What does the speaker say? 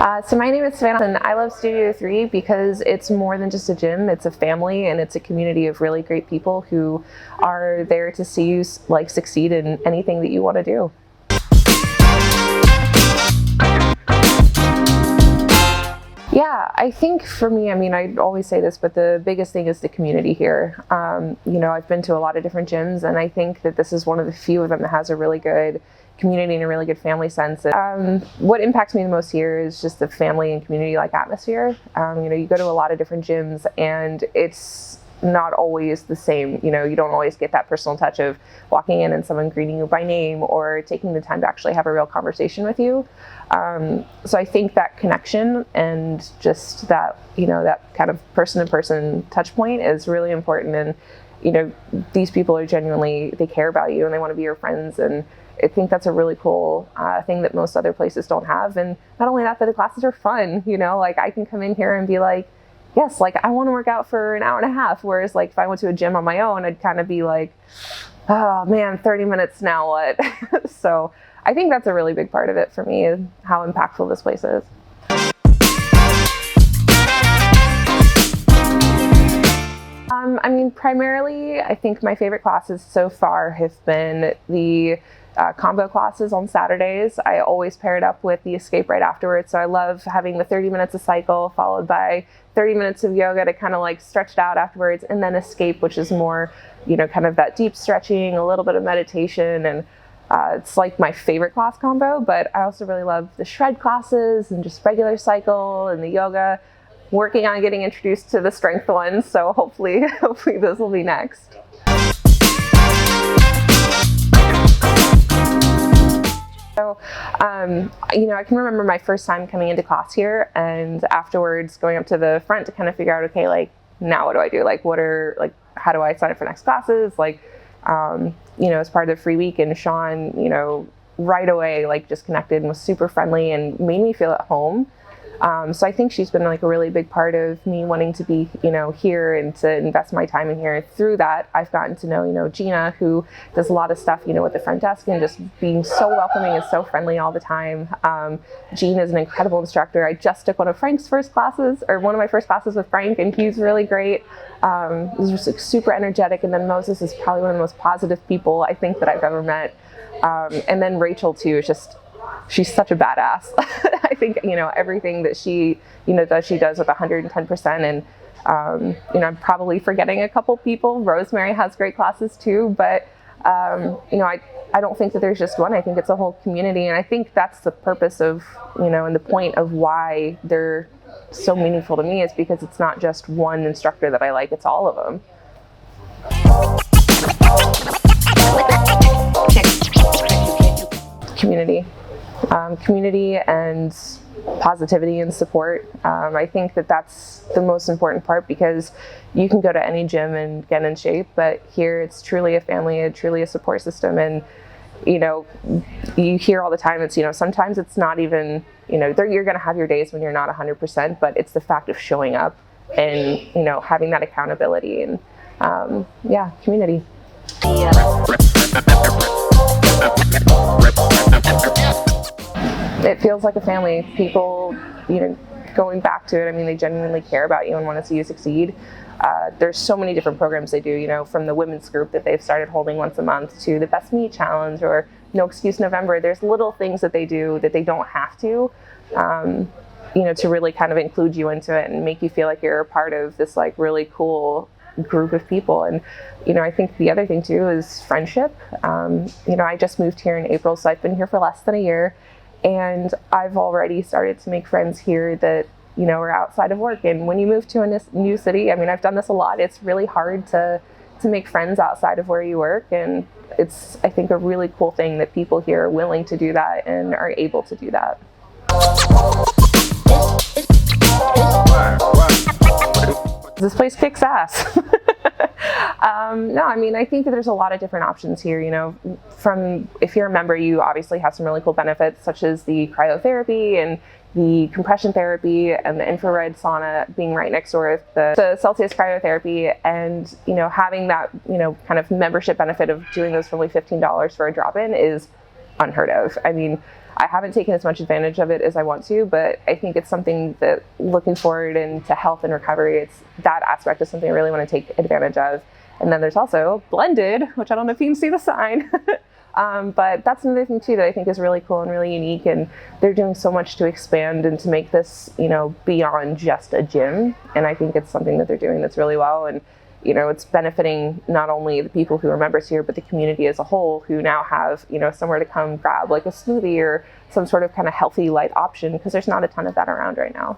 So my name is Savannah, and I love Studio 3 because it's more than just a gym. It's a family, and it's a community of really great people who are there to see you succeed in anything that you want to do. Yeah, I think for me, I always say this, but the biggest thing is the community here. I've been to a lot of different gyms, and I think that this is one of the few of them that has a really good community and a really good family sense. What impacts me the most here is just the family and community-like atmosphere. You go to a lot of different gyms, and it's not always the same. You don't always get that personal touch of walking in and someone greeting you by name or taking the time to actually have a real conversation with you. So I think that connection and just that, that kind of person-to-person touch point is really important. And, these people are genuinely, they care about you and they want to be your friends. And I think that's a really cool thing that most other places don't have. And not only that, but the classes are fun. I can come in here and be like, yes, I want to work out for an hour and a half. Whereas if I went to a gym on my own, I'd kind of be like, oh man, 30 minutes, now what? So I think that's a really big part of it for me, is how impactful this place is. Primarily, I think my favorite classes so far have been the combo classes on Saturdays. I always pair it up with the escape right afterwards. So I love having the 30 minutes of cycle followed by 30 minutes of yoga to kind of stretch it out afterwards, and then escape, which is more, kind of that deep stretching, a little bit of meditation, and it's my favorite class combo. But I also really love the shred classes and just regular cycle and the yoga. Working on getting introduced to the strength ones, so hopefully this will be next. So, I can remember my first time coming into class here, and afterwards going up to the front to kind of figure out, okay, now what do I do? How do I sign up for next classes? As part of the free week, and Sean, right away, just connected and was super friendly and made me feel at home. So I think she's been a really big part of me wanting to be, here and to invest my time in here. And through that, I've gotten to know, Gina, who does a lot of stuff, with the front desk and just being so welcoming and so friendly all the time. Gina is an incredible instructor. I just took one of my first classes with Frank, and he's really great. He's just super energetic. And then Moses is probably one of the most positive people I think that I've ever met. And then Rachel too is she's such a badass. I think, everything that she, she does with 110%. And, I'm probably forgetting a couple people. Rosemary has great classes too, but, I don't think that there's just one. I think it's a whole community. And I think that's the purpose of, and the point of why they're so meaningful to me, is because it's not just one instructor that I like, it's all of them. Community and positivity and support. I think that that's the most important part, because you can go to any gym and get in shape, but here it's truly a family, truly a support system. And you hear all the time, it's sometimes it's not even, you're going to have your days when you're not 100%, but it's the fact of showing up and having that accountability and community. It feels like a family. People, going back to it, they genuinely care about you and want to see you succeed. There's so many different programs they do, from the women's group that they've started holding once a month to the Best Meat Challenge or No Excuse November. There's little things that they do that they don't have to, to really kind of include you into it and make you feel like you're a part of this really cool group of people. And I think the other thing too is friendship. I just moved here in April, so I've been here for less than a year, and I've already started to make friends here that are outside of work. And when you move to a new city, I've done this a lot, it's really hard to make friends outside of where you work, and it's, I think, a really cool thing that people here are willing to do that and are able to do that. This place kicks ass. No, I think that there's a lot of different options here. From, if you're a member, you obviously have some really cool benefits, such as the cryotherapy and the compression therapy and the infrared sauna being right next door with the Celsius cryotherapy. And, having that, kind of membership benefit of doing those for only $15 for a drop-in is unheard of. I mean, I haven't taken as much advantage of it as I want to, but I think it's something that looking forward into health and recovery, it's that aspect is something I really want to take advantage of. And then there's also blended, which I don't know if you can see the sign, but that's another thing too that I think is really cool and really unique. And they're doing so much to expand and to make this, beyond just a gym. And I think it's something that they're doing that's really well. And it's benefiting not only the people who are members here, but the community as a whole, who now have, somewhere to come grab like a smoothie or some sort of kind of healthy light option, because there's not a ton of that around right now.